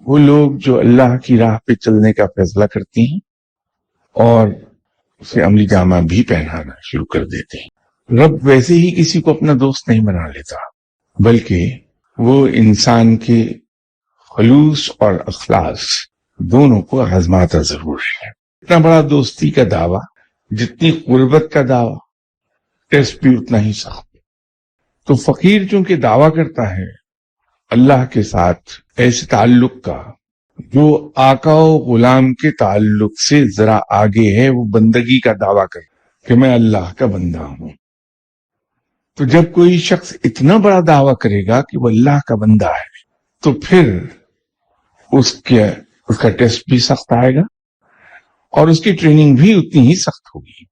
वो लोग जो अल्लाह की राह पे चलने का फैसला करते हैं और उसे अमली जामा भी पहनाना शुरू कर देते हैं। रब वैसे ही किसी को अपना दोस्त नहीं बना लेता, बल्कि वो इंसान के खलूस और अखलास दोनों को आजमाता जरूर है। इतना बड़ा दोस्ती का दावा, जितनी कुर्बत का दावा, टेस्ट भी उतना ही सख्त। तो फकीर चूंकि दावा करता है अल्लाह के साथ ऐसे ताल्लुक का जो आका और गुलाम के ताल्लुक से जरा आगे है, वो बंदगी का दावा कर कि मैं अल्लाह का बंदा हूं। तो जब कोई शख्स इतना बड़ा दावा करेगा कि वो अल्लाह का बंदा है, तो फिर उसका टेस्ट भी सख्त आएगा और उसकी ट्रेनिंग भी उतनी ही सख्त होगी।